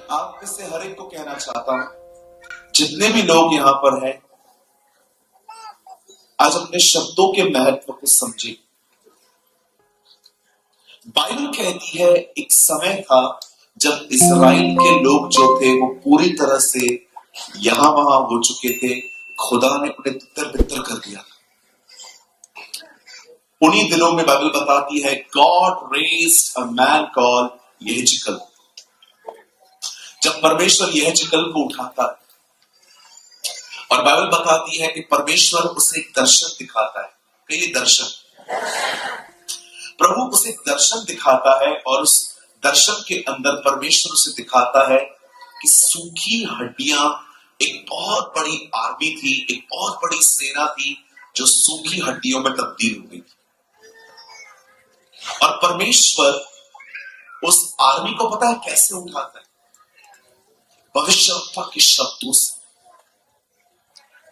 आप में से हर एक को कहना चाहता हूं, जितने भी लोग यहां पर हैं, आज अपने शब्दों के महत्व को समझे। बाइबल कहती है एक समय था जब इस्राएल के लोग जो थे वो पूरी तरह से यहां वहां हो चुके थे। खुदा ने उन्हें तितर बितर कर दिया। उन्हीं दिनों में बाइबल बताती है God raised a man called यहेजकेल। जब परमेश्वर यहेजकेल को उठाता है और बाइबल बताती है कि परमेश्वर उसे एक दर्शन दिखाता है। कई दर्शन, प्रभु उसे एक दर्शन दिखाता है और उस दर्शन के अंदर परमेश्वर उसे दिखाता है कि सूखी हड्डियां, एक बहुत बड़ी आर्मी थी, एक बहुत बड़ी सेना थी जो सूखी हड्डियों में तब्दील हो गई। और परमेश्वर उस आर्मी को पता है कैसे उठाता है? भविष्यवक्ता के शब्दों से।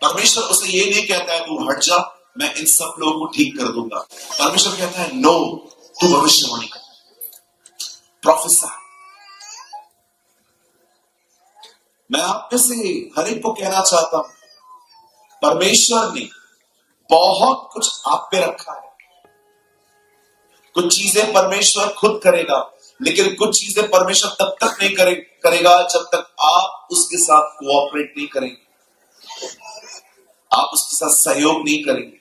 परमेश्वर उसे ये नहीं कहता है तू हट जा, मैं इन सब लोगों को ठीक कर दूंगा। परमेश्वर कहता है नो, तू भविष्यवाणी कर, प्रोफेसर। मैं आप में से हर एक को कहना चाहता हूं, परमेश्वर ने बहुत कुछ आप पे रखा है। कुछ चीजें परमेश्वर खुद करेगा, लेकिन कुछ चीजें परमेश्वर तब तक नहीं करेगा जब तक आप उसके साथ कोऑपरेट नहीं करेंगे, आप उसके साथ सहयोग नहीं करेंगे।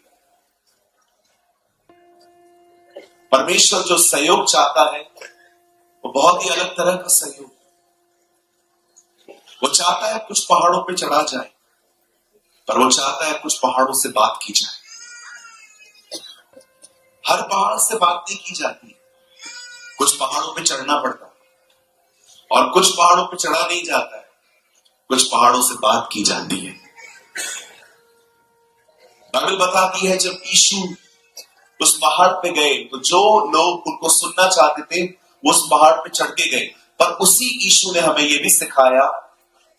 परमेश्वर जो सहयोग चाहता है वो बहुत ही अलग तरह का सहयोग। वो चाहता है कुछ पहाड़ों पे चढ़ा जाए, पर वो चाहता है कुछ पहाड़ों से बात की जाए। हर पहाड़ से बात नहीं की जाती, कुछ पहाड़ों पे चढ़ना पड़ता है और कुछ पहाड़ों पे चढ़ा नहीं जाता है, कुछ पहाड़ों से बात की जाती है। बाइबल बताती है जब यीशु उस पहाड़ पे गए तो जो लोग उनको सुनना चाहते थे वो उस पहाड़ पे चढ़ के गए, पर उसी यीशु ने हमें यह भी सिखाया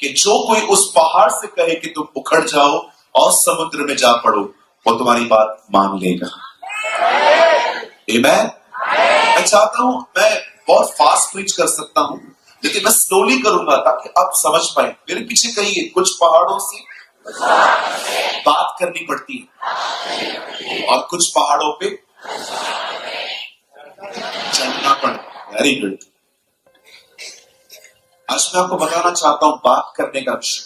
कि जो कोई उस पहाड़ से कहे कि तुम उखड़ जाओ और समुद्र में जा पड़ो, वो तुम्हारी बात मान लेगा। आमीन। मैं चाहता हूं, मैं बहुत फास्ट प्रीच कर सकता हूं, लेकिन मैं स्लोली करूंगा ताकि आप समझ पाए। मेरे पीछे कहिए, कुछ पहाड़ों से बात करनी पड़ती है और कुछ पहाड़ों पे चलना पड़ता है। Very good. आज मैं आपको बताना चाहता हूं बात करने का विषय।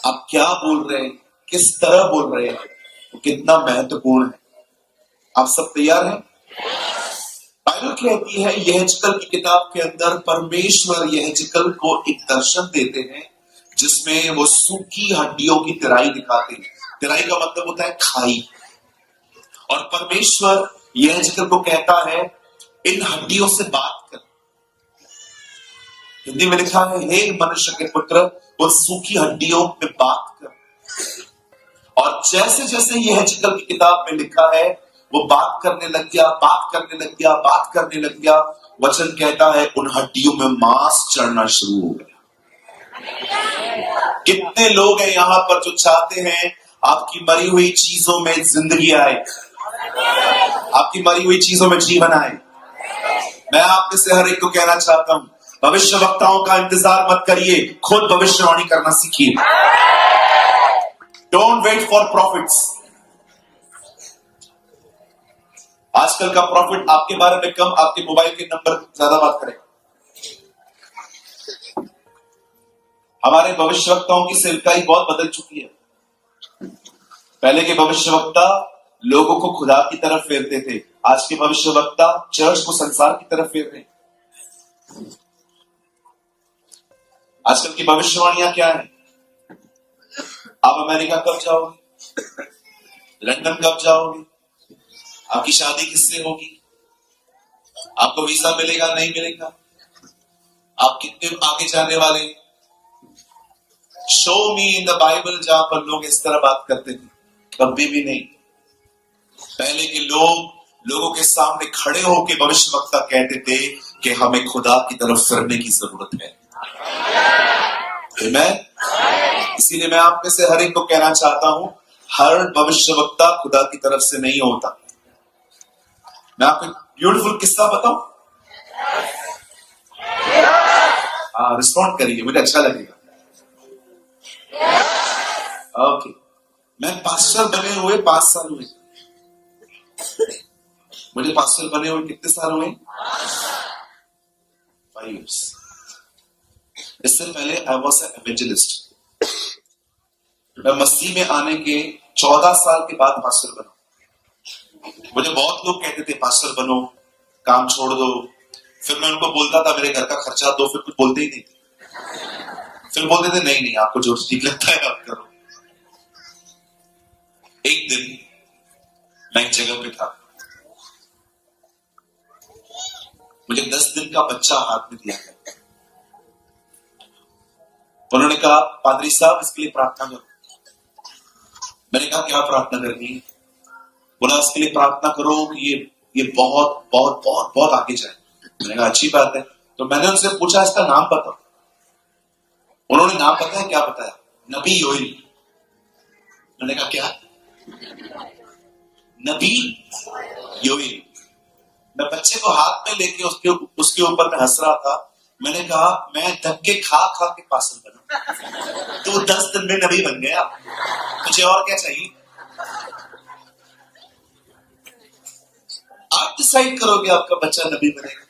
आप क्या बोल रहे हैं, किस तरह बोल रहे हैं, वो कितना महत्वपूर्ण है। आप सब तैयार हैं? बाइबल कहती है यहेजकेल की किताब के अंदर परमेश्वर यहेजकेल को एक दर्शन देते हैं जिसमें वो सूखी हड्डियों की तिराई दिखाते हैं। तिराई का मतलब होता है खाई। और परमेश्वर यहेजकेल को कहता है इन हड्डियों से बात कर। हिंदी में लिखा है हे मनुष्य के पुत्र, उन सूखी हड्डियों में बात कर। और जैसे जैसे यहेजकेल की किताब में लिखा है वो बात करने लग गया, बात करने लग गया, बात करने लग गया। वचन कहता है उन हड्डियों में मांस चढ़ना शुरू हो गया। कितने लोग हैं यहां पर जो चाहते हैं आपकी मरी हुई चीजों में जिंदगी आए, आपकी मरी हुई चीजों में जीवन आए। मैं आप में से हर एक को कहना चाहता हूं, भविष्यवक्ताओं का इंतजार मत करिए, खुद भविष्यवाणी करना सीखिए। Don't wait for profits. आजकल का प्रॉफिट आपके बारे में कम, आपके मोबाइल के नंबर ज्यादा बात करेगा। हमारे भविष्यवक्ताओं की सेवकाई बहुत बदल चुकी है। पहले के भविष्यवक्ता लोगों को खुदा की तरफ फेरते थे, आज के भविष्यवक्ता चर्च को संसार की तरफ फेर रहे हैं। आजकल की भविष्यवाणियां क्या है? आप अमेरिका कब जाओगे, लंदन कब जाओगे, आपकी शादी किससे होगी, आपको वीजा मिलेगा नहीं मिलेगा, आप कितने आगे जाने वाले। Show me in the Bible जहां पर लोग इस तरह बात करते थे, कभी भी नहीं। पहले के लोगों के सामने खड़े होकर भविष्यवक्ता कहते थे कि हमें खुदा की तरफ फिरने की जरूरत है। आमीन। इसीलिए मैं आप में से हर एक को कहना चाहता हूं, हर भविष्यवक्ता खुदा की तरफ से नहीं होता। मैं आपको ब्यूटीफुल किस्सा बताऊं। रिस्पॉन्ड करिए, मुझे अच्छा लगेगा। ओके, मैं पास्टर बने हुए 5 साल हुए। मुझे पास्टर बने हुए कितने साल हुए? 5 years। इससे पहले आई वॉज एन एवेंजलिस्ट। मैं मसीह में आने के 14 साल के बाद पास्टर बना। मुझे बहुत लोग कहते थे पास्टर बनो, काम छोड़ दो। फिर मैं उनको बोलता था मेरे घर का खर्चा दो, फिर कुछ बोलते ही नहीं। फिर बोलते थे नहीं नहीं, आपको जो ठीक लगता है आप करो। एक दिन मैं एक जगह पे था, मुझे 10 दिन का बच्चा हाथ में दिया गया। उन्होंने कहा पादरी साहब इसके लिए प्रार्थना करो। मैंने कहा क्या प्रार्थना करनी है? बोला इसके लिए प्रार्थना करो कि ये बहुत बहुत बहुत बहुत आगे जाए। मैंने कहा अच्छी बात है। तो मैंने उनसे पूछा इसका नाम बताओ। उन्होंने नाम बताया, क्या बताया? नबी योएल। मैंने कहा क्या? नबी योएल। मैं बच्चे को हाथ में लेके उसके ऊपर मैं हंस रहा था। मैंने कहा मैं धक्के खा खा के पास्टर बना, तो 10 दिन में नबी बन गया। मुझे और क्या चाहिए? आप डिसाइड करोगे आपका बच्चा नबी बनेगा।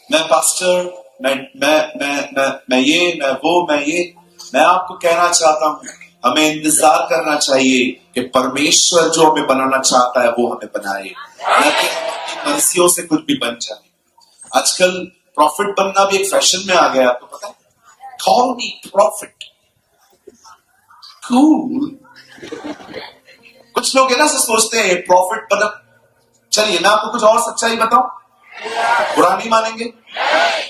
मैं पास्टर, मैं ये, मैं आपको कहना चाहता हूं हमें इंतजार करना चाहिए कि परमेश्वर जो हमें बनाना चाहता है वो हमें बनाए, न कि हम अपनी मर्जियों से कुछ भी बन जाए। आजकल प्रॉफिट बनना भी एक फैशन में आ गया, आपको पता है? कॉल मी प्रॉफिट, कूल। कुछ लोग है ना सोचते हैं प्रॉफिट बना। चलिए मैं आपको कुछ और सच्चाई बताऊं, बुरा नहीं मानेंगे?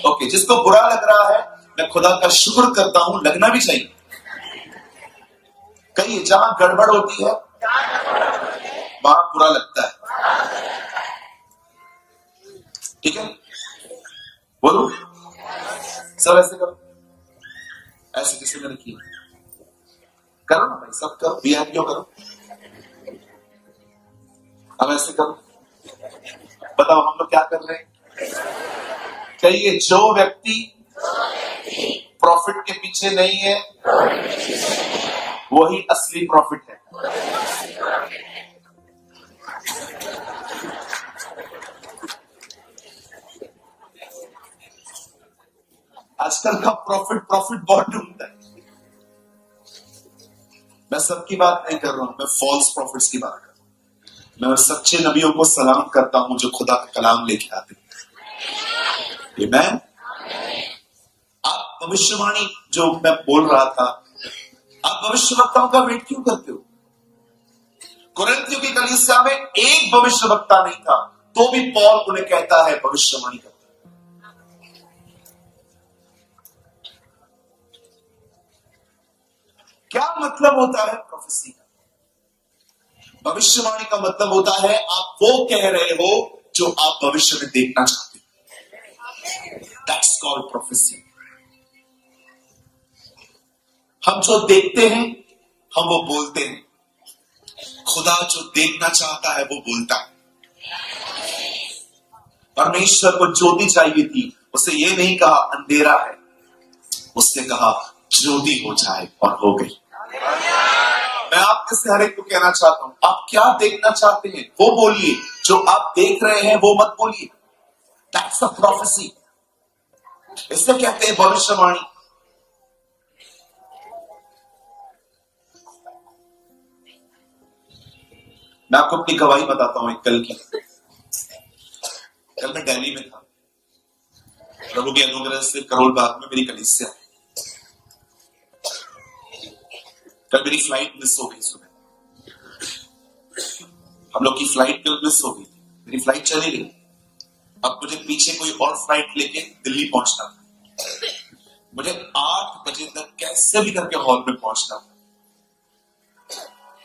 ओके, जिसको बुरा लग रहा है मैं खुदा का शुक्र करता हूं, लगना भी चाहिए। कहीं जहां गड़बड़ होती है वहां बुरा लगता है। ठीक है, बोलो सब ऐसे करो, ऐसे किसी ने रखी करो ना भाई, सब करो, वीआईपी करो। अब ऐसे करो, बताओ हम लोग क्या कर रहे हैं? कहिए जो व्यक्ति प्रॉफिट के पीछे नहीं है वही असली प्रॉफिट है। आजकल का प्रॉफिट बहुत ढूंढता है। मैं सबकी बात नहीं कर रहा हूं, मैं फॉल्स प्रॉफिट्स की बात कर रहा हूं। मैं सच्चे नबियों को सलाम करता हूं जो खुदा का कलाम लेके आते हैं। मैं आप भविष्यवाणी जो मैं बोल रहा था, आप भविष्यवक्ताओं का वेट क्यों करते हो? कुरिन्थियों की कलीसिया में एक भविष्यवक्ता नहीं था, तो भी पौल उन्हें कहता है भविष्यवाणी करता। क्या मतलब होता है प्रोफेसी का? भविष्यवाणी का मतलब होता है आप वो कह रहे हो जो आप भविष्य में देखना चाहते हो। That's called prophecy. हम जो देखते हैं हम वो बोलते हैं। खुदा जो देखना चाहता है वो बोलता है। परमेश्वर को ज्योति चाहिए थी, उसे ये नहीं कहा अंधेरा है, उसने कहा ज्योति हो जाए और हो गई। मैं आपके से हर एक को कहना चाहता हूं, आप क्या देखना चाहते हैं वो बोलिए, जो आप देख रहे हैं वो मत बोलिए। That's a prophecy. इसे कहते हैं भविष्यवाणी। मैं आपको अपनी गवाही बताता हूं एक कल की। कल मैं दिल्ली में था, प्रभु के अनुग्रह से करोल बाग में मेरी कलीसिया। कल मेरी फ्लाइट मिस हो गई सुबह। हम लोग की फ्लाइट कल मिस हो गई थी, मेरी फ्लाइट चली गई। अब मुझे पीछे कोई और फ्लाइट लेके दिल्ली पहुंचना था। मुझे 8 बजे तक कैसे भी करके हॉल में पहुंचना था।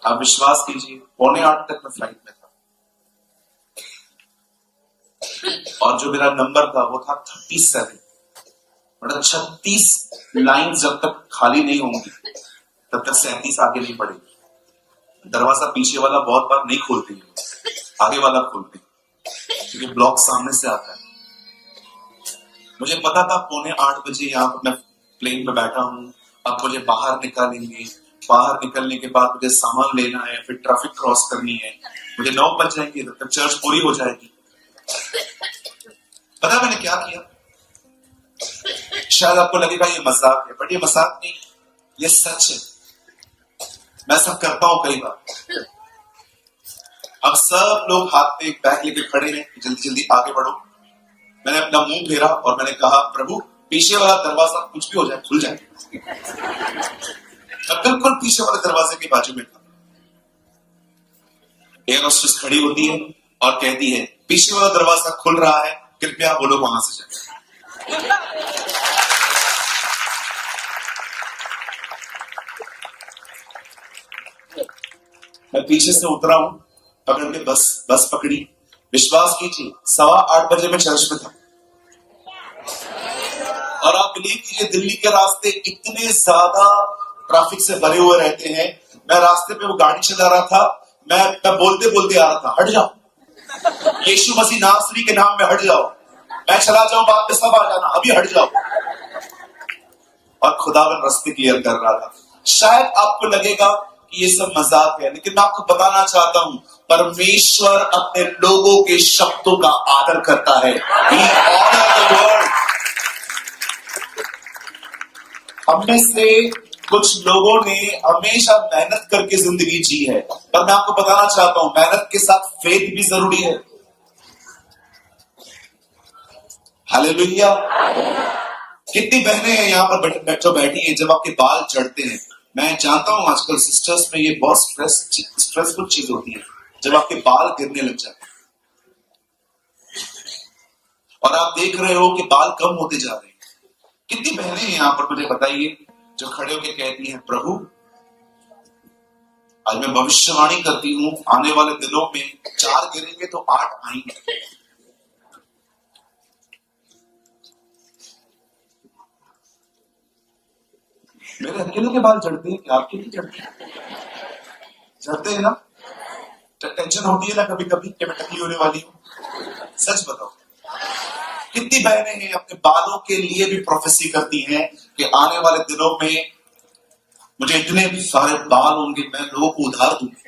आप विश्वास कीजिए 7:45 तक मैं फ्लाइट में था, और जो मेरा नंबर था वो था 37। मतलब 36 लाइन जब तक खाली नहीं होंगी तब तक 37 आगे नहीं पड़ेगी। दरवाजा पीछे वाला बहुत बार नहीं खोलते हैं, आगे वाला खोलते हैं, क्योंकि ब्लॉक सामने से आता है। मुझे पता था 7:45 यहाँ पर मैं प्लेन पे बैठा हूँ, अब मुझे बाहर निकालेंगे, बाहर निकलने के बाद मुझे सामान लेना है, फिर ट्रैफिक क्रॉस करनी है, मुझे 9 बज जाएंगे, तब तक चर्च पूरी हो जाएगी। पता मैंने क्या किया? शायद आपको लगेगा ये मजाक है, बट ये मजाक नहीं, ये सच है। मैं सब करता हूं कई बार। अब सब लोग हाथ में एक बैग लेके खड़े हैं, जल्दी जल्दी आगे बढ़ो। मैंने अपना मुंह फेरा और मैंने कहा, प्रभु पीछे वाला दरवाजा कुछ भी हो जाए खुल जाए। मैं बिल्कुल पीछे वाले दरवाजे के बाजू में था। एयर होस्टेस खड़ी होती है और कहती है, पीछे वाला दरवाजा खुल रहा है, कृपया वो लोग वहां से जाए। मैं पीछे से उतरा हूं, पकड़ के बस पकड़ी। विश्वास कीजिए 8:15 बजे मैं चर्च में था। और आप बिलीव कीजिए, दिल्ली के रास्ते इतने ज्यादा ट्रैफिक से भरे हुए रहते हैं। मैं रास्ते पे वो गाड़ी चला रहा था, मैं बोलते बोलते आ रहा था, हट जाओ, यीशु मसीह नासरी के नाम में हट जाओ, मैं चला जाऊं, बाद में सब आ जाना, अभी हट जाओ। और खुदावन रास्ते क्लियर कर रहा था। शायद आपको लगेगा कि ये सब मजाक है, लेकिन मैं आपको बताना चाहता हूं, परमेश्वर अपने लोगों के शब्दों का आदर करता है। He honor the word। हम में से कुछ लोगों ने हमेशा मेहनत करके जिंदगी जी है, पर मैं आपको बताना चाहता हूं, मेहनत के साथ फेथ भी जरूरी है। हालेलुया। कितनी बहनें हैं यहाँ पर जो बैठी हैं, जब आपके बाल चढ़ते हैं, मैं जानता हूं आजकल सिस्टर्स में ये बहुत स्ट्रेसफुल चीज होती है, जब आपके बाल गिरने लग जाते हैं और आप देख रहे हो कि बाल कम होते जा रहे हैं। कितनी बहनें हैं यहाँ पर, मुझे बताइए, जो खड़े होकर कहती हैं, प्रभु आज मैं भविष्यवाणी करती हूं, आने वाले दिनों में 4 गिरेंगे तो 8 आएंगे। मेरे अकेले के बाल झड़ते हैं कि आपके नहीं झड़ते? झड़ते हैं ना? टेंशन होती है ना कभी कभी कि मैं टकली होने वाली हूं। सच बताओ, कितनी बहनें हैं अपने बालों के लिए भी प्रोफेसी करती हैं कि आने वाले दिनों में मुझे इतने सारे बाल होंगे, मैं लोगों को उधार दूंगी।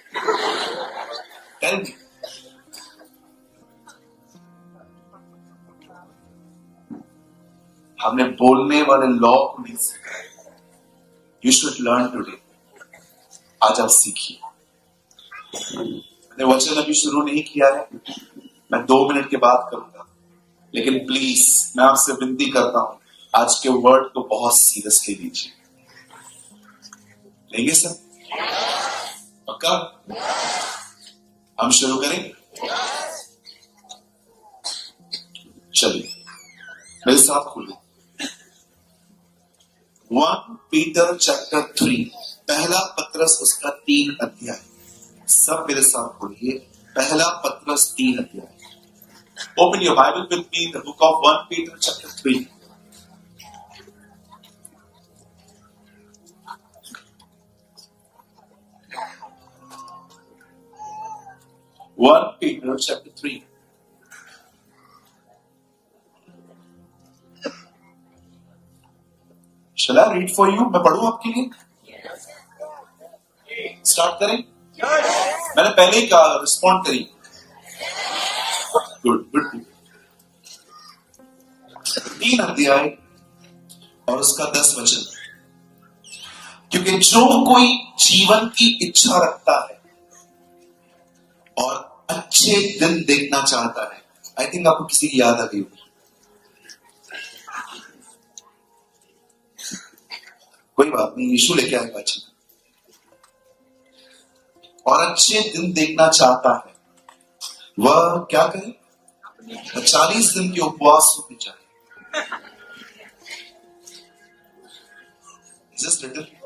हमने बोलने वाले लॉ को नहीं सीखा। You should learn today. आज आप सीखिए। मैंने वचन अभी शुरू नहीं किया है, मैं 2 मिनट के बाद करूंगा, लेकिन प्लीज मैं आपसे विनती करता हूं, आज के वर्ड को बहुत सीरियसली लीजिए। लेंगे सर? पक्का? हम शुरू करें? चलिए मेरे साथ खोलिए 1 पीटर चैप्टर 3, पहला पत्रस उसका 3 अध्याय। सब मेरे साथ खोलिए, पहला पत्रस 3 अध्याय। Open your Bible with me in the book of 1 Peter chapter 3। One Peter chapter 3. Shall I read for you? मैं पढ़ूं आपके लिए? स्टार्ट करें? मैंने पहले ही कहा, रिस्पॉन्ड करिए। Good good. 3 अध्याय और उसका 10 वचन। क्योंकि जो कोई जीवन की इच्छा रखता है और अच्छे दिन देखना चाहता है, आई थिंक आपको किसी की याद आ गई होगी, कोई बात नहीं, यीशु लेके आएगा वचन। और अच्छे दिन देखना चाहता है, वह क्या करे? 40 दिन के उपवास में जाए।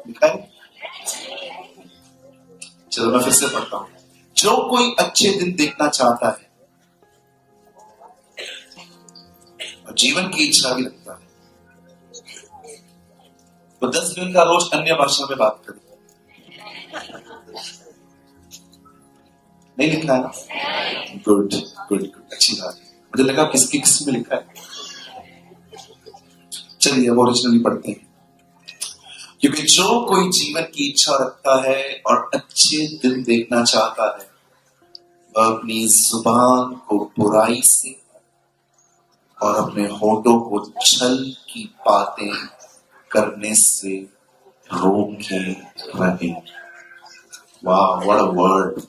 लिखा है? चलो मैं फिर से पढ़ता हूं। जो कोई अच्छे दिन देखना चाहता है और जीवन की इच्छा भी रखता है, तो 10 दिन का रोज अन्य भाषा में बात करें। नहीं लिखा है ना? गुड गुड गुड, अच्छी बात। मुझे लगा किसकी किस में लिखा है। चलिए अब ओरिजिनली पढ़ते हैं। क्योंकि जो कोई जीवन की इच्छा रखता है और अच्छे दिन देखना चाहता है, वह अपनी जुबान को बुराई से और अपने होठों को छल की बातें करने से रोके रहे। वाह, what a word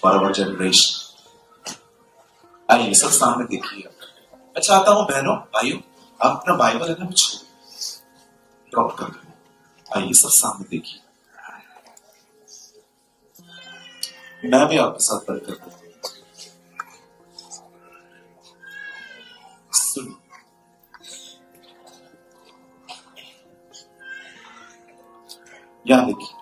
for our generation. आइए सब सामने देखिए। मैं चाहता हूं बहनों भाइयों, आप अपना बाइबल है ना मुझे ड्रॉप कर दो। आइए सब सामने देखिए, मैं भी आपके साथ पढ़ कर दूं। सुन, यहां देखिए,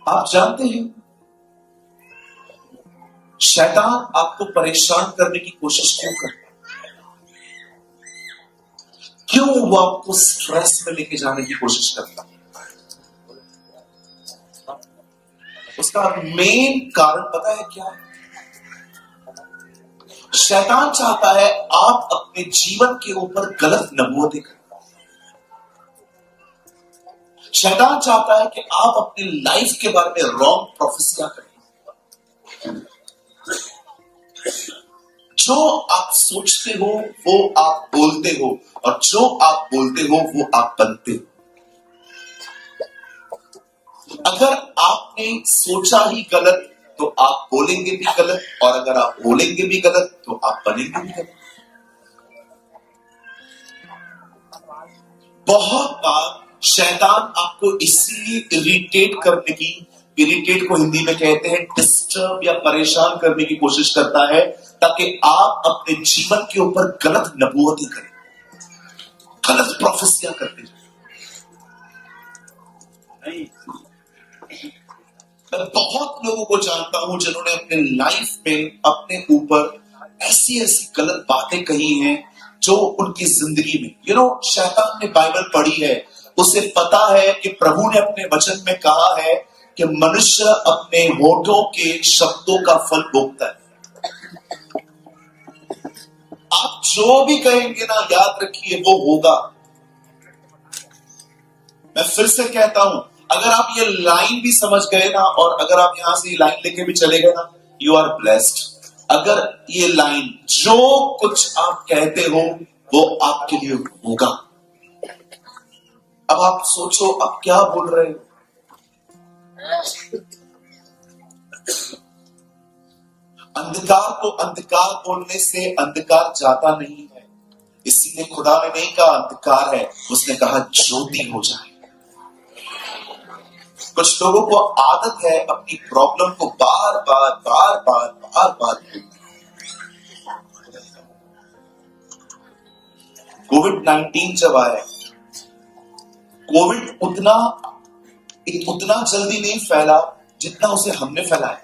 आप जानते हैं शैतान आपको परेशान करने की कोशिश क्यों करता है? क्यों वो आपको स्ट्रेस में लेके जाने की कोशिश करता है? उसका मेन कारण पता है क्या है? शैतान चाहता है आप अपने जीवन के ऊपर गलत नबूवतें करें। शैतान चाहता है कि आप अपनी लाइफ के बारे में रॉन्ग प्रोफेसियां करें। जो आप सोचते हो वो आप बोलते हो, और जो आप बोलते हो वो आप बनते हो। अगर आपने सोचा ही गलत तो आप बोलेंगे भी गलत, और अगर आप बोलेंगे भी गलत तो आप बनेंगे भी गलत। बहुत बार शैतान आपको इसीलिए इरिटेट को हिंदी में कहते हैं डिस्टर्ब या परेशान करने की कोशिश करता है, ताकि आप अपने जीवन के ऊपर गलत नबूवतें करें, गलत प्रोफेसियां करते जाए। मैं बहुत लोगों को जानता हूं जिन्होंने अपने लाइफ में अपने ऊपर ऐसी ऐसी गलत बातें कही हैं जो उनकी जिंदगी में शैतान ने बाइबल पढ़ी है, उसे पता है कि प्रभु ने अपने वचन में कहा है कि मनुष्य अपने होठों के शब्दों का फल भोगता है। आप जो भी कहेंगे ना, याद रखिए वो होगा। मैं फिर से कहता हूं, अगर आप ये लाइन भी समझ गए ना, और अगर आप यहां से ये लाइन लेके भी चले गए ना, यू आर ब्लेस्ड। अगर ये लाइन, जो कुछ आप कहते हो वो आपके लिए होगा। अब आप सोचो, आप क्या बोल रहे हो? अंधकार को अंधकार बोलने से अंधकार जाता नहीं है। इसीलिए खुदा ने नहीं कहा अंधकार है, उसने कहा ज्योति हो जाए। कुछ लोगों को आदत है अपनी प्रॉब्लम को बार बार कोविड-19 जब आया, कोविड उतना जल्दी नहीं फैला जितना उसे हमने फैलाया।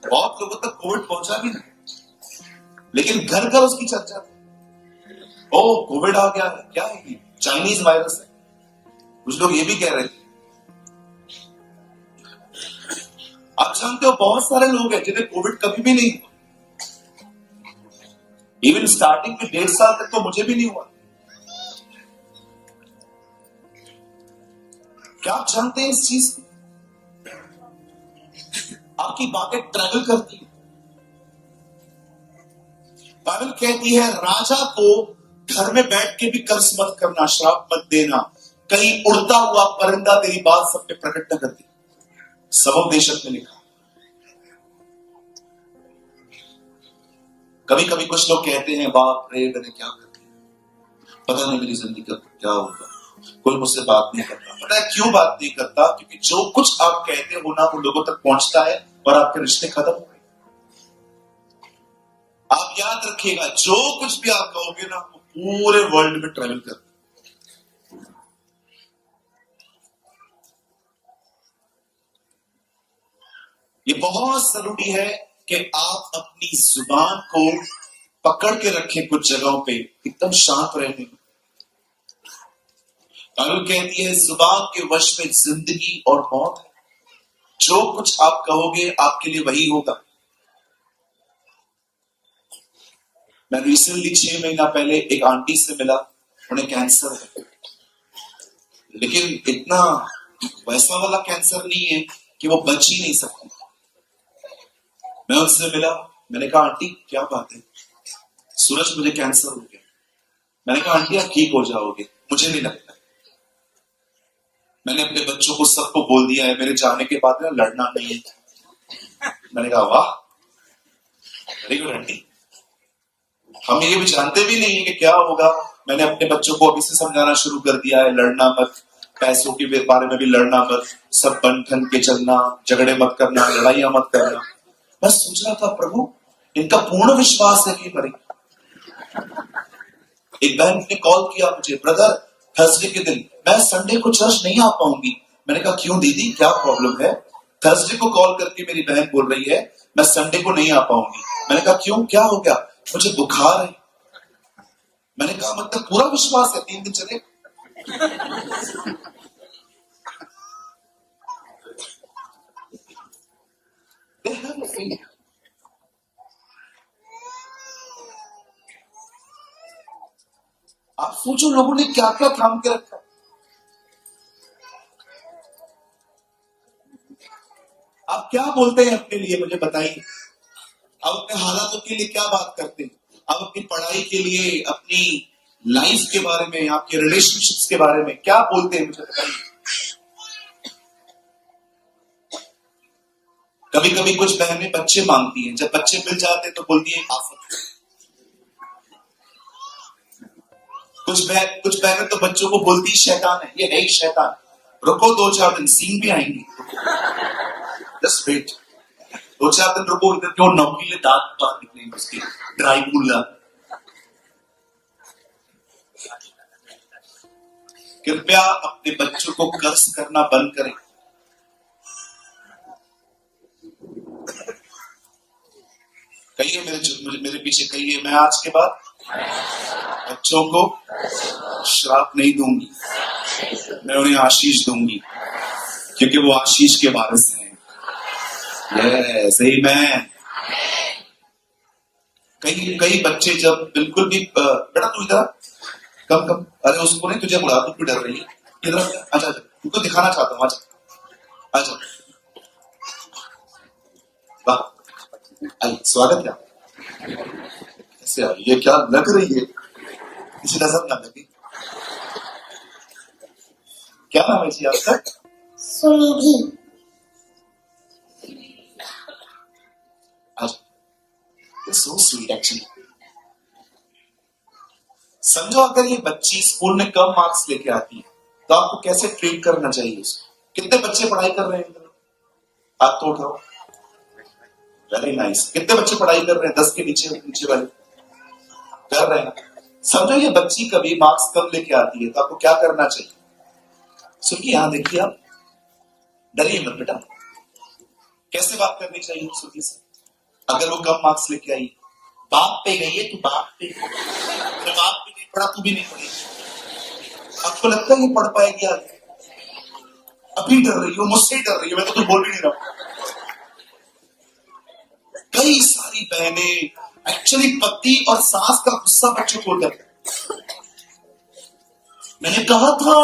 बहुत लोगों तक कोविड पहुंचा भी नहीं, लेकिन घर घर उसकी चर्चा थी। ओ कोविड आ गया, क्या है ये? चाइनीज वायरस है। कुछ लोग ये भी कह रहे थे। आप जानते हो बहुत सारे लोग हैं जिन्हें कोविड कभी भी नहीं हुआ। इवन स्टार्टिंग में 1.5 साल तक तो मुझे भी नहीं हुआ। क्या आप जानते हैं इस चीज को? आपकी बातें ट्रैवल करती है। बाइबल कहती है राजा को घर में बैठ के भी कर्ज मत करना, श्राप मत देना, कहीं उड़ता हुआ परिंदा तेरी बात सब पे प्रकट न कर दे। सबोपदेशक में लिखा। कभी कभी कुछ लोग कहते हैं बाप रे मैंने क्या कर दिया, पता नहीं मेरी जिंदगी का क्या होगा, कोई मुझसे बात नहीं करता। पता है क्यों बात नहीं करता? क्योंकि जो कुछ आप कहते हो ना वो लोगों तक पहुंचता है और आपके रिश्ते खत्म हो गए। आप याद रखिएगा, जो कुछ भी आप कहोगे ना वो पूरे वर्ल्ड में ट्रेवल करता है। ये बहुत जरूरी है कि आप अपनी जुबान को पकड़ के रखें, कुछ जगहों पे एकदम शांत रहने। बाइबल कहती है जुबान के वश में जिंदगी और मौत है। जो कुछ आप कहोगे आपके लिए वही होगा। मैं रिसेंटली 6 महीना पहले एक आंटी से मिला, उन्हें कैंसर है, लेकिन इतना वैसा वाला कैंसर नहीं है कि वो बच ही नहीं सकती। मैं उनसे मिला, मैंने कहा आंटी क्या बात है? सूरज मुझे कैंसर हो गया। मैंने कहा आंटी आप ठीक हो जाओगे, मुझे नहीं लगता। मैंने अपने बच्चों को सबको बोल दिया है मेरे जाने के बाद ना लड़ना नहीं है। मैंने कहा वाह, वेरी गुड आंटी। हम ये भी जानते भी नहीं है कि क्या होगा। मैंने अपने बच्चों को अभी से समझाना शुरू कर दिया है, लड़ना मत, पैसों के बारे में भी लड़ना मत, सब बन ठन के चलना, झगड़े मत करना, लड़ाइयां मत करना। मैं सोच रहा था प्रभु इनका पूर्ण विश्वास है कि मरेंगे। एक बहन ने कॉल किया मुझे, ब्रदर थर्सडे के दिन मैं संडे को चर्च नहीं आ पाऊंगी। मैंने कहा क्यों दीदी, क्या प्रॉब्लम है? थर्सडे को कॉल करके मेरी बहन बोल रही है मैं संडे को नहीं आ पाऊंगी। मैंने कहा क्यों, क्या हो गया? मुझे बुखार है। मैंने कहा मतलब पूरा विश्वास है 3 दिन चले? आप सोचो लोगों ने क्या क्या थाम के रखा। आप क्या बोलते हैं अपने लिए, मुझे बताइए। आप अपने हालातों के लिए क्या बात करते हैं? आप अपनी पढ़ाई के लिए, अपनी लाइफ के बारे में, आपके रिलेशनशिप्स के बारे में क्या बोलते हैं, मुझे बताइए। कभी कभी कुछ बहनें बच्चे मांगती हैं, जब बच्चे मिल जाते तो बोलती है आफत। कुछ बहनें तो बच्चों को बोलती शैतान है, ये नहीं शैतान। रुको 2-4 दिन, सीन भी आएंगे, जस्ट वेट। 2-4 दिन रुको, इधर क्यों नौकीले दांत बाहर निकलेंगे उसके, ड्राई मुल्ला। कृपया अपने बच्चों को कर्ज करना बंद करें। कहिए मेरे पीछे कहिए, मैं आज के बाद बच्चों को श्राप नहीं दूंगी, मैं उन्हें आशीष दूंगी, क्योंकि वो आशीष के वारिस हैं। सही में कई बच्चे जब बिल्कुल भी बेटा तू इधर कम, अरे उसको नहीं, तुझे बुला, तू क्यों डर रही है? इधर अच्छा, तुमको दिखाना चाहता हूँ, अच्छा वाह, आई स्वागत है। कैसे आई, ये क्या लग रही है, किसी नजर ना लगी। क्या नाम है जी आपका? सुनिधि। So sweet actually. समझो अगर ये बच्ची स्कूल में कम मार्क्स लेके आती है तो आपको कैसे ट्रीट करना चाहिए उसको? कितने बच्चे पढ़ाई कर रहे हैं? हाथ तो उठाओ। Very nice. कितने बच्चे पढ़ाई कर रहे हैं? 10 के नीचे वाले कर रहे हैं। समझो ये बच्ची कभी मार्क्स कम लेके आती है तो आपको क्या करना चाहिए? सुनिए, यहां देखिए, आप डरिए मत बेटा। कैसे बात करनी चाहिए सुखी से? अगर वो कम मार्क्स लेके आई, बाप पे गई है तू, बाप पे, तो बाप भी नहीं पढ़ा, तू भी नहीं पढ़ी, आपको लगता है ये पढ़ पाएगी आगे? अभी डर रही हो, मुझसे ही डर रही हो, मैं तो कुछ बोल भी नहीं रहा। कई सारी बहनें एक्चुअली पति और सास का गुस्सा बच्चों को होता है। मैंने कहा था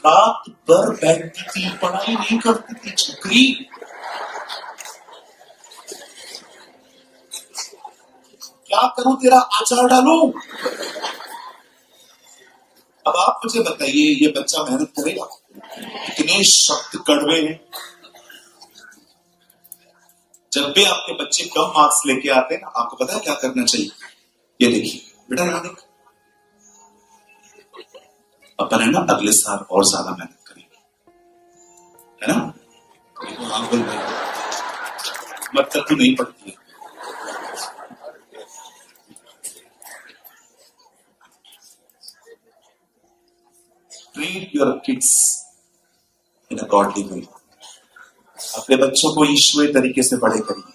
रात भर बैठती थी, पढ़ाई नहीं करती थी छोकरी। क्या करूं, तेरा आचार डालूं? अब आप मुझे बताइए, ये बच्चा मेहनत करेगा? इतने शब्द कड़वे हैं। जब भी आपके बच्चे कम मार्क्स लेके आते हैं, आपको पता है क्या करना चाहिए? ये देखिए बेटा, यहां देख, अपन है ना अगले साल और ज्यादा मेहनत करेंगे, है ना? हाँ बोल भाई, मतलब तू नहीं पढ़ती है। Treat your kids in a godly way. अपने बच्चों को ईश्वरीय तरीके से बड़े करिए।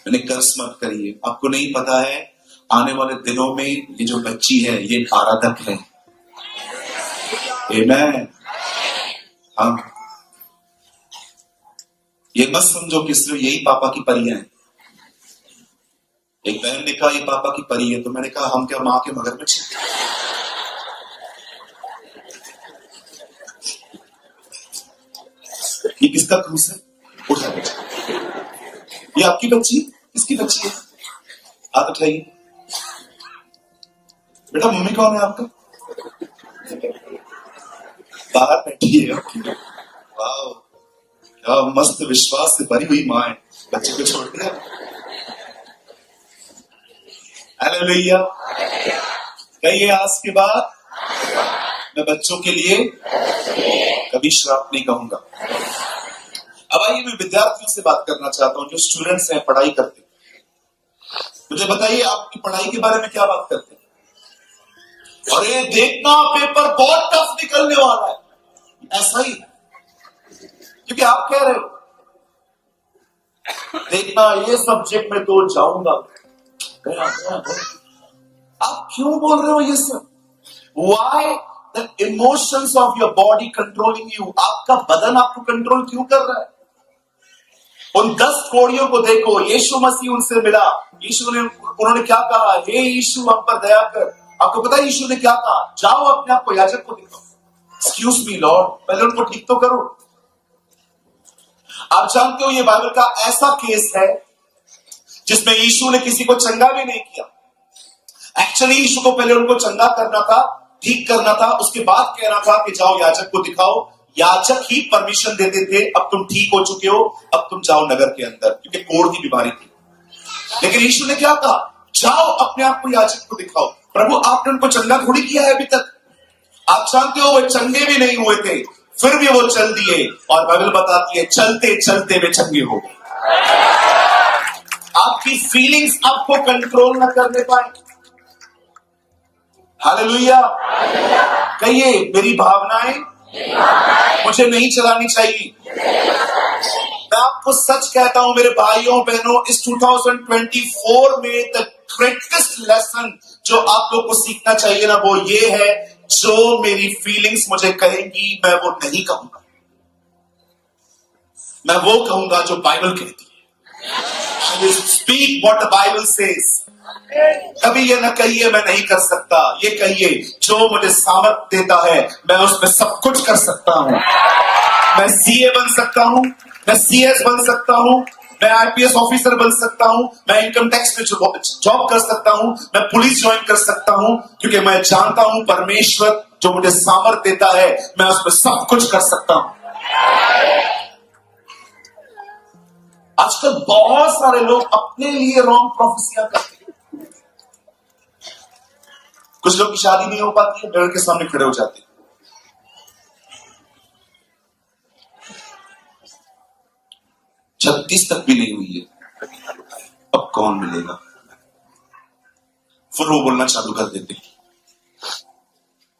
मैंने कर्ज मत करिए। आपको नहीं पता है आने वाले दिनों में ये जो बच्ची है ये आराधक है। आमेन। हाँ, ये मत समझो कि सिर्फ यही पापा की परियां हैं। एक बहन ने कहा ये पापा की परी है, तो मैंने कहा हम क्या मां के मगरमच्छ हैं? ये किसका क्रूस है? उठा बच्चा, ये आपकी बच्ची? किसकी बच्ची है? हाथ उठाइए। बेटा मम्मी कौन है आपका? बाहर बैठी है। वाह, क्या मस्त विश्वास से भरी हुई मां है, बच्चे को छोड़ दिया। हालेलुया। कहिए आज के बाद मैं बच्चों के लिए कभी श्राप नहीं कहूंगा। अब आइए मैं विद्यार्थियों से बात करना चाहता हूं जो स्टूडेंट्स हैं, पढ़ाई करते हैं। मुझे बताइए आपकी पढ़ाई के बारे में क्या बात करते हैं? और ये देखना पेपर बहुत टफ निकलने वाला है, ऐसा ही, क्योंकि आप कह रहे हो देखना ये सब्जेक्ट में तो जाऊंगा। आप क्यों बोल रहे हो ये सब? Why the emotions of your body controlling you? आपका बदन आपको कंट्रोल क्यों कर रहा है? उन 10 कोड़ियों को देखो, यीशु मसीह उनसे मिला। उन्होंने क्या कहा? हे यीशु हम पर दया कर। आपको पता है यीशु ने क्या कहा? जाओ अपने आप को याजक को दिखाओ। एक्सक्यूज मी लॉर्ड, पहले उनको ठीक तो करो। आप जानते हो ये बाइबल का ऐसा केस है जिसमें यीशु ने किसी को चंगा भी नहीं किया। एक्चुअली यीशु को पहले उनको चंगा करना था, ठीक करना था, उसके बाद कहना था कि जाओ याजक को दिखाओ। याजक ही परमिशन देते थे, अब तुम ठीक हो चुके हो, अब तुम जाओ नगर के अंदर, क्योंकि कोढ़ की बीमारी थी। लेकिन यीशु ने क्या कहा? जाओ अपने आप को याजक को दिखाओ। प्रभु आपने उनको चंगा थोड़ी किया है अभी तक। आप जानते हो वो चंगे भी नहीं हुए थे, फिर भी वो चल दिए, और बाइबल बताती है चलते चलते वे चंगे हो गए। आपकी फीलिंग्स आपको कंट्रोल न करने पाए। हालेलुया। कहिए मेरी भावनाएं मुझे नहीं चलानी चाहिए। मैं आपको सच कहता हूं मेरे भाइयों बहनों, इस 2024 में द ग्रेटेस्ट लेसन जो आप लोग को सीखना चाहिए ना, वो ये है, जो मेरी फीलिंग्स मुझे कहेंगी मैं वो नहीं कहूंगा, मैं वो कहूंगा जो बाइबल कहती है। I will speak what the Bible says. कभी ये न कहिए मैं नहीं कर सकता, ये कहिए जो मुझे सामर्थ्य देता है मैं उसमें सब कुछ कर सकता हूं। मैं सीए बन सकता हूं, मैं सीएस बन सकता हूं, मैं आईपीएस ऑफिसर बन सकता हूं, मैं इनकम टैक्स में जॉब कर सकता हूं, मैं पुलिस ज्वाइन कर सकता हूं, क्योंकि मैं जानता हूं परमेश्वर जो मुझे सामर्थ्य देता है मैं उसमें सब कुछ कर सकता हूं। आजकल बहुत सारे लोग अपने लिए रॉन्ग प्रोफेसियां करते हैं। कुछ लोग की शादी नहीं हो पाती है, मिरर के सामने खड़े हो जाते हैं। 36 तक भी नहीं हुई है, अब कौन मिलेगा? फिर वो बोलना चालू कर देते हैं,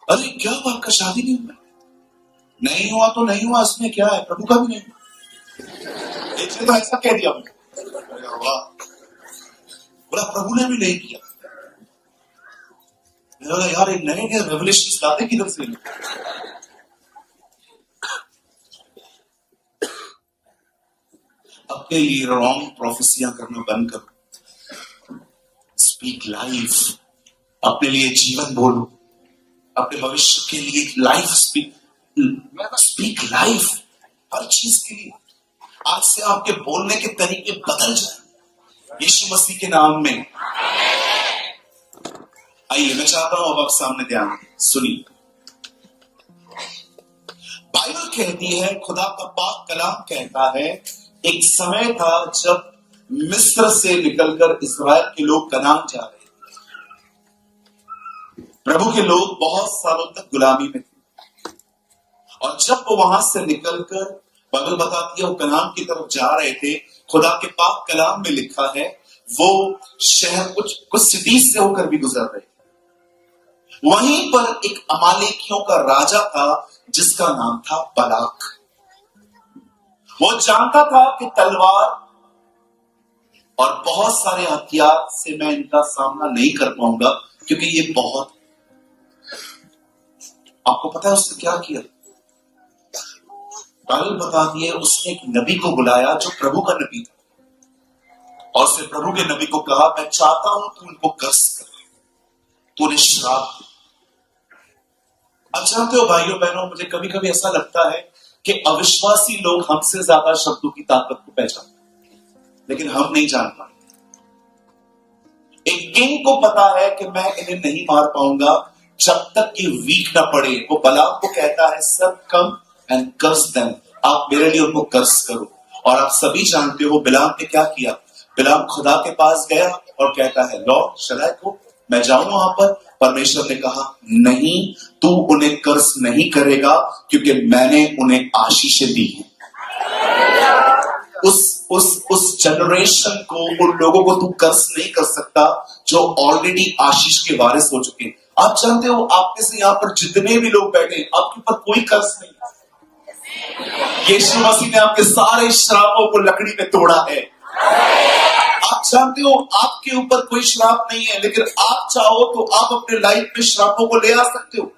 अरे क्या आपका शादी नहीं हुआ? नहीं हुआ तो नहीं हुआ, इसमें क्या है, प्रभु का भी नहीं हुआ। एक ने तो ऐसा कह दिया, बोला प्रभु ने भी नहीं किया। बोला यार एक नए नए रेवलेशन लाते किधर से? अपने लिए रॉन्ग प्रोफेसियां करना बंद करो। स्पीक लाइफ, अपने लिए जीवन बोलो, अपने भविष्य के लिए लाइफ स्पीक लाइफ। हर चीज के लिए आज से आपके बोलने के तरीके बदल जाए यीशु मसीह के नाम में। आइए मैं चाहता हूं अब आप सामने ध्यान सुनिए। बाइबल कहती है, खुदा का पाक कलाम कहता है, एक समय था जब मिस्र से निकलकर इस्राएल के लोग कनान जा रहे थे। प्रभु के लोग बहुत सालों तक गुलामी में थे, और जब वो वहां से निकलकर, बाइबल बताती है, वो कनान की तरफ जा रहे थे, खुदा के पाक कलाम में लिखा है वो शहर कुछ सिटीज से होकर भी गुजर रहे थे। वहीं पर एक अमालेकियों का राजा था जिसका नाम था बालाक। वो जानता था कि तलवार और बहुत सारे हथियार से मैं इनका सामना नहीं कर पाऊंगा, क्योंकि ये बहुत। आपको पता है उसने क्या किया? बाइबल बताती है उसने एक नबी को बुलाया जो प्रभु का नबी था, और उसने प्रभु के नबी को कहा, मैं चाहता हूं तू उनको कर्स कर, तू उन्हें श्राप दे। अब जानते हो भाइयों बहनों, मुझे कभी कभी ऐसा लगता है कि अविश्वासी लोग हमसे ज्यादा शब्दों की ताकत को पहचानते हैं, लेकिन हम नहीं जान पाते। एक किंग को पता है कि मैं इन्हें नहीं मार पाऊंगा जब तक कि वीक ना पड़े। वो बलाम को कहता है, sir come and curse them, आप मेरे लिए उनको कर्स करो। और आप सभी जानते हो बिलाम ने क्या किया। बिलाम खुदा के पास गया और कहता है, लॉर्ड शलाई को मैं जाऊं वहां पर। परमेश्वर ने कहा, नहीं, तू उन्हें कर्स नहीं करेगा, क्योंकि मैंने उन्हें आशीषें दी हैं। उस जनरेशन को, उन लोगों को तू कर्स नहीं कर सकता जो ऑलरेडी आशीष के वारिस हो चुके हैं। आप जानते हो, आप में से यहां पर जितने भी लोग बैठे हैं, आपके ऊपर कोई कर्स नहीं है। यीशु मसीह ने आपके सारे श्रापों को लकड़ी में तोड़ा है। आप जानते हो, आपके ऊपर कोई श्राप नहीं है, लेकिन आप चाहो तो आप अपने लाइफ में श्रापों को ले आ सकते हो।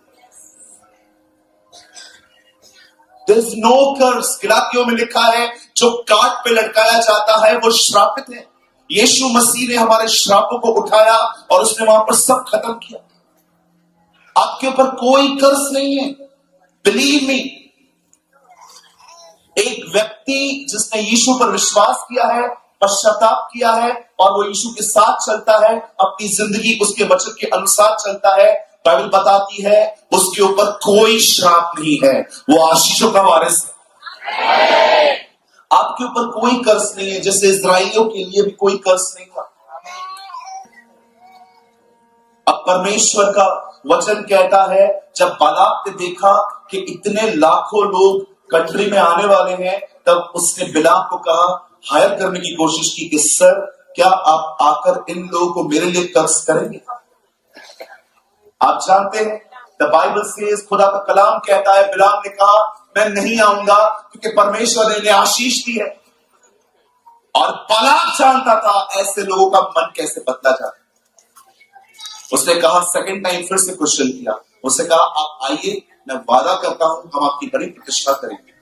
There is no curse। गलातियों में लिखा है, जो काट पे लटकाया जाता है वो श्रापित है। यीशु मसीह ने हमारे श्रापों को उठाया और उसने वहां पर सब खत्म किया। आपके ऊपर कोई कर्ज नहीं है। बिलीव मी, एक व्यक्ति जिसने यीशु पर विश्वास किया है, पश्चाताप किया है और वो यीशु के साथ चलता है, अपनी जिंदगी उसके वचन के अनुसार चलता है, बाइबल बताती है उसके ऊपर कोई श्राप नहीं है, वो आशीषों का वारिस है। आपके ऊपर कोई कर्ज नहीं है, जैसे इस्राएलियों के लिए भी कोई कर्ज नहीं था। अब परमेश्वर का वचन कहता है, जब बालाक ने देखा कि इतने लाखों लोग कंट्री में आने वाले हैं, तब उसने बिलाम को कहा, हायर करने की कोशिश की कि सर क्या आप आकर इन लोगों को मेरे लिए कर्ज करेंगे। आप जानते हैं, द बाइबल सेज, खुदा का कलाम कहता है, बिलाम ने कहा मैं नहीं आऊंगा क्योंकि परमेश्वर ने इन्हें आशीष दी है। और बालाक जानता था ऐसे लोगों का मन कैसे बदला जाता है। उसने कहा, सेकंड टाइम फिर से क्वेश्चन किया, उसने कहा आप आइए, मैं वादा करता हूं हम आपकी बड़ी प्रतिष्ठा करेंगे,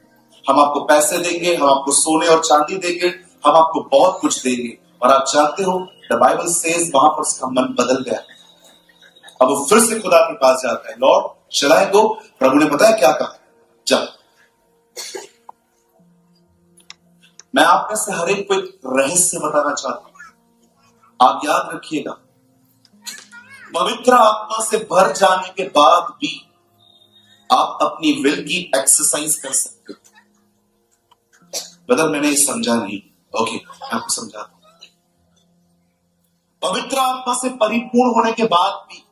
हम आपको पैसे देंगे, हम आपको सोने और चांदी देंगे, हम आपको बहुत कुछ देंगे। और आप जानते हो, द बाइबल सेज वहां पर उसका मन बदल गया। अब वो फिर से खुदा के पास जाता है, लॉर्ड शलाई को प्रभु ने बताया क्या कहा। जब मैं आप में से हर एक को एक रहस्य बताना चाहता हूं, आप याद रखिएगा, पवित्र आत्मा से भर जाने के बाद भी आप अपनी विल की एक्सरसाइज कर सकते हो। बदल मैंने ये समझा नहीं, ओके मैं आपको समझाता हूं। पवित्र आत्मा से परिपूर्ण होने के बाद भी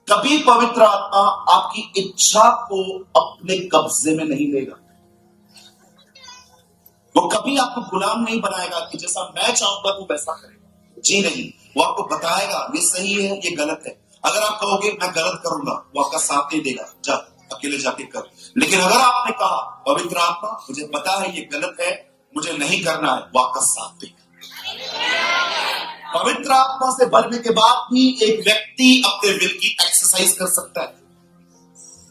कभी पवित्र आत्मा आपकी इच्छा को अपने कब्जे में नहीं लेगा। वो कभी आपको गुलाम नहीं बनाएगा कि जैसा मैं चाहूंगा तू वैसा करेगा। जी नहीं, वो आपको बताएगा ये सही है, ये गलत है। अगर आप कहोगे मैं गलत करूंगा, वो आपका साथ नहीं देगा, जा अकेले जाके कर। लेकिन अगर आपने कहा पवित्र आत्मा मुझे पता है ये गलत है, मुझे नहीं करना है, वो आपका साथ देगा। पवित्र आत्मा से भरने के बाद भी एक व्यक्ति अपने विल की एक्सरसाइज कर सकता है।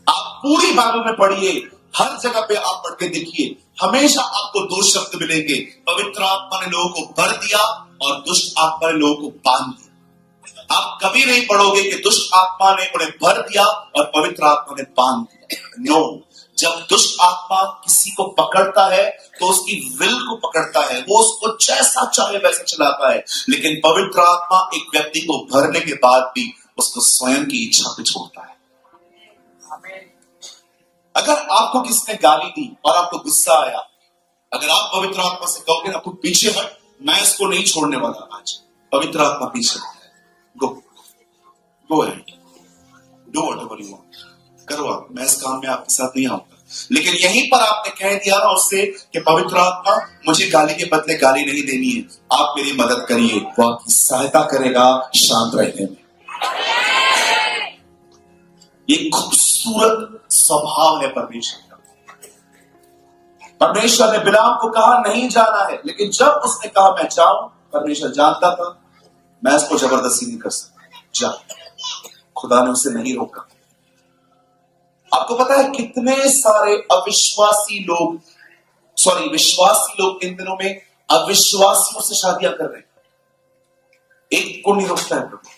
आप पूरी बाइबल में पढ़िए, हर जगह पे आप पढ़ के देखिए, हमेशा आपको दो शब्द मिलेंगे, पवित्र आत्मा ने लोगों को भर दिया और दुष्ट आत्मा ने लोगों को बांध दिया। आप कभी नहीं पढ़ोगे कि दुष्ट आत्मा ने उन्हें भर दिया और पवित्र आत्मा ने बांध दिया। नो, जब दुष्ट आत्मा किसी को पकड़ता है तो उसकी विल को पकड़ता है, वो उसको जैसा चाहे वैसा चलाता है। लेकिन पवित्र आत्मा एक व्यक्ति को भरने के बाद भी उसको स्वयं की इच्छा पे छोड़ता है। अगर आपको किसने गाली दी और आपको गुस्सा आया, अगर आप पवित्र आत्मा से कहोगे ना, आपको पीछे हट, मैं इसको नहीं छोड़ने वाला आज, पवित्र आत्मा पीछे go go ahead, do whatever you want, करो आप, मैं इस काम में आपके साथ नहीं आऊंगा। लेकिन यहीं पर आपने कह दिया ना उससे कि पवित्र आत्मा मुझे गाली के बदले गाली नहीं देनी है, आप मेरी मदद करिए, वो आपकी सहायता करेगा शांत रहने में। ये खूबसूरत स्वभाव है परमेश्वर का। परमेश्वर ने बिलाम को कहा नहीं जाना है, लेकिन जब उसने कहा मैं जाऊं, परमेश्वर जानता था मैं इसको जबरदस्ती नहीं कर सकता, जा। खुदा ने उसे नहीं रोका। आपको पता है कितने सारे विश्वासी लोग इन दिनों में अविश्वासियों से शादियां कर रहे हैं। एक को नहीं रोकता है प्रभु,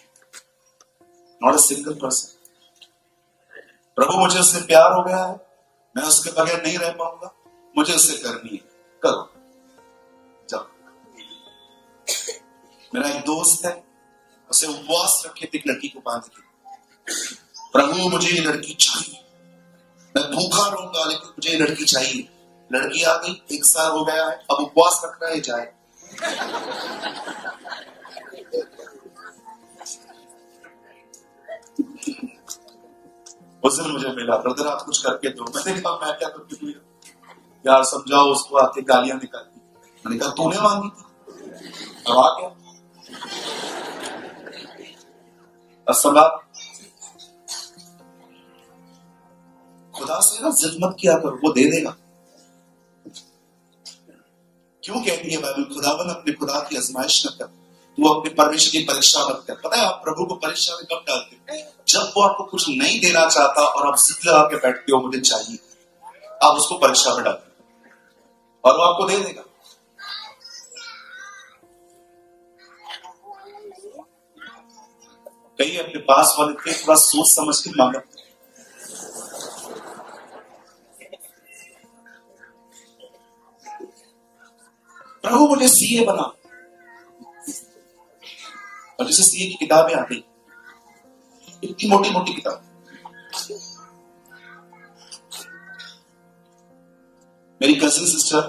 नॉट अ सिंगल पर्सन। प्रभु मुझे उससे प्यार हो गया है, मैं उसके बगैर नहीं रह पाऊंगा, मुझे उससे करनी है, करो, जाओ। मेरा एक दोस्त है, उसे उपवास रखे थे, एक लड़की को बांध के, प्रभु मुझे ये लड़की चाहिए, मैं भूखा रहूंगा लेकिन मुझे ये लड़की चाहिए। लड़की आ गई, 1 साल हो गया है, अब उपवास रख रहा है, जाए। उस दिन मुझे मिला, ब्रदर आप कुछ करके दो। मैंने कहा मैं क्या करके दूं यार, समझाओ उसको। आके गालियां निकाली। मैंने कहा तूने मांगी थी, अब आ गया। असंभव। खुदा से ना जिद मत किया करो, वो दे देगा। क्यों कहती है बाइबल, खुदावन अपने खुदा की आजमाइश न कर, तू अपने परमेश्वर की परीक्षा मत कर। पता है आप प्रभु को परीक्षा में कब डालते हो? जब वो आपको कुछ नहीं देना चाहता और आप जिद लगा के बैठते हो मुझे चाहिए, आप उसको परीक्षा में डालते हो और वो आपको दे देगा। कहीं अपने पास वाले के थोड़ा सोच समझ के मांगा। प्रभु मुझे सीए बना, और जैसे सीए की किताबें आती, इतनी मोटी मोटी किताब, मेरी कजिन सिस्टर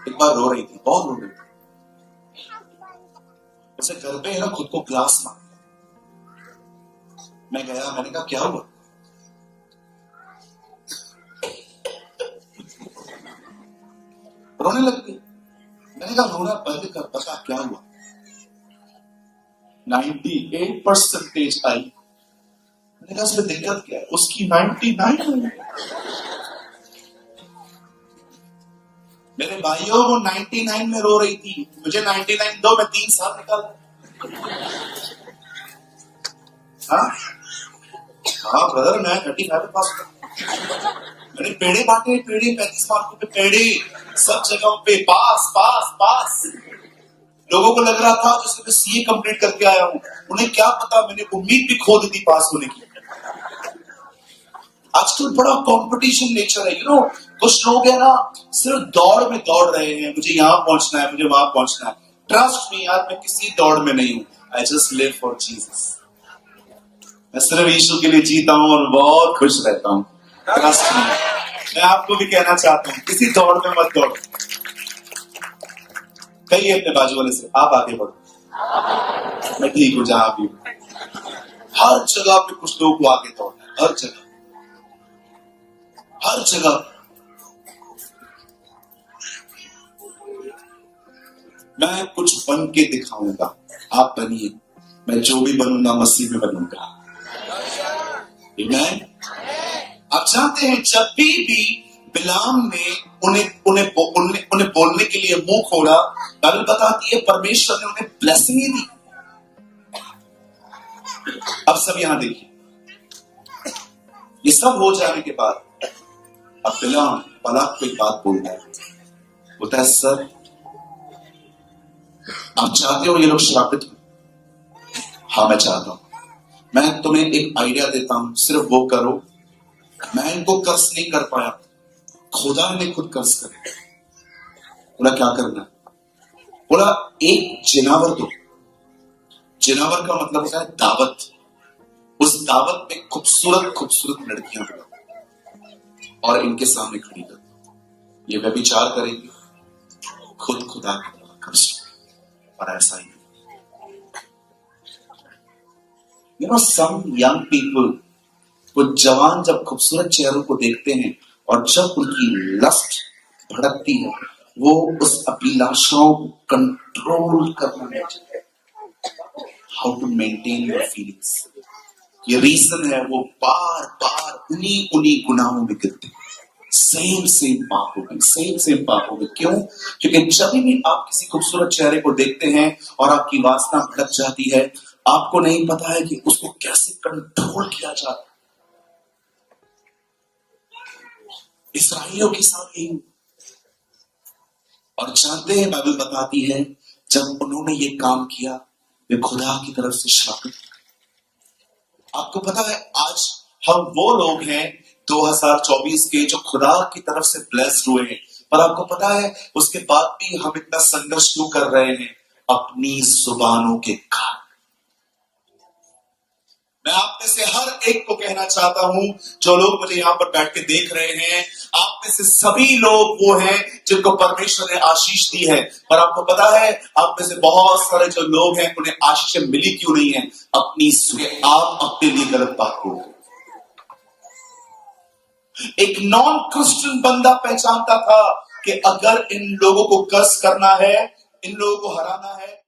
एक बार रो रही थी, बहुत रो रही थी। उसे घर पे है ना खुद को ग्लास मांगा। मैं गया, मैंने कहा क्या हुआ? रोने लग गई। मैंने कहा रोना बंद कर, पता क्या हुआ? 98% आई। मैंने कहा उसमें दिक्कत क्या है? उसकी 99। मेरे भाइयों वो 99 में रो रही थी, मुझे 99 दो, मैं 3 साल निकाल। हाँ ब्रदर, मैं 35 में पास हुआ। मैंने पेड़े बांटे, पेड़े 35 मार्कों पे पेड़े, सब जगहों पे पास पास पास। लोगों को लग रहा था जैसे मैं सीए कंप्लीट करके आया हूं, उन्हें क्या पता मैंने उम्मीद भी खो दी थी पास होने की। आजकल बड़ा कंपटीशन नेचर है, कुछ लोग है ना सिर्फ दौड़ में दौड़ रहे हैं, मुझे यहां पहुंचना है, मुझे वहां पहुंचना है। ट्रस्ट मी यार, मैं किसी दौड़ में नहीं हूं। I just live for Jesus. मैं सिर्फ यीशु के लिए जीता हूं और बहुत खुश रहता हूं। Trust me. मैं आपको भी कहना चाहता हूं, किसी दौड़ में मत दौड़ो। कहिए अपने बाजू वाले से, आप आगे बढ़ो, मैं ठीक हूं जहां भी हूं। हर जगह पे कुछ लोग को आगे दौड़ना है, हर जगह, हर जगह। मैं कुछ बन के दिखाऊंगा, आप बनिए। मैं जो भी बनूंगा मसीह में बनूंगा। आमीन। आप जानते हैं जब भी बिलाम ने उन्हें बोलने के लिए मुंह खोला, बाइबल बताती है परमेश्वर ने उन्हें ब्लेसिंग दी। अब सब यहां देखिए, ये सब हो जाने के बाद अब बिलाम बालाक को एक बात बोलता है, बोलता है सर आप चाहते हो ये लोग श्रापित हो? हाँ मैं चाहता हूं। मैं तुम्हें एक आइडिया देता हूं, सिर्फ वो करो। मैं इनको कर्ज नहीं कर पाया, खुदा ने खुद कर्ज करे। बोला क्या करना? बोला एक जिनावर दो। जिनावर का मतलब होता है दावत। उस दावत में खूबसूरत खूबसूरत लड़कियां बुलाओ और इनके सामने खड़ी कर दो। ये व्यभिचार करेंगे, खुद खुदा का कर्ज। और ऐसा ही some young people, कुछ जवान जब खूबसूरत चेहरों को देखते हैं और जब उनकी लस्ट भड़कती है, वो उस अभिलाषाओं को कंट्रोल करना नहीं चाहते। How to maintain your feelings, ये रीजन है वो बार बार उन्हीं गुनाहों में गिरते हैं। सेम पाप होगी। क्यों? क्योंकि जब भी आप किसी खूबसूरत चेहरे को देखते हैं और आपकी वासना भड़क जाती है, आपको नहीं पता है कि उसको कैसे कंट्रोल किया जाता। इसराइलियों के साथ यही, और जानते हैं बाइबल बताती है जब उन्होंने ये काम किया वे खुदा की तरफ से श्रापित। आपको पता है आज हम वो लोग हैं 2024 के जो खुदा की तरफ से ब्लेस्ड हुए हैं, पर आपको पता है उसके बाद भी हम इतना संघर्ष क्यों कर रहे हैं? अपनी जुबानों के कारण। मैं आप में से हर एक को कहना चाहता हूं, जो लोग मुझे यहां पर बैठ के देख रहे हैं, आप में से सभी लोग वो हैं जिनको परमेश्वर ने आशीष दी है, पर आपको पता है आप में से बहुत सारे जो लोग हैं उन्हें आशीष मिली क्यों नहीं है? आप अपने लिए गलत बात बोल रहे। एक नॉन क्रिश्चियन बंदा पहचानता था कि अगर इन लोगों को कर्स करना है, इन लोगों को हराना है,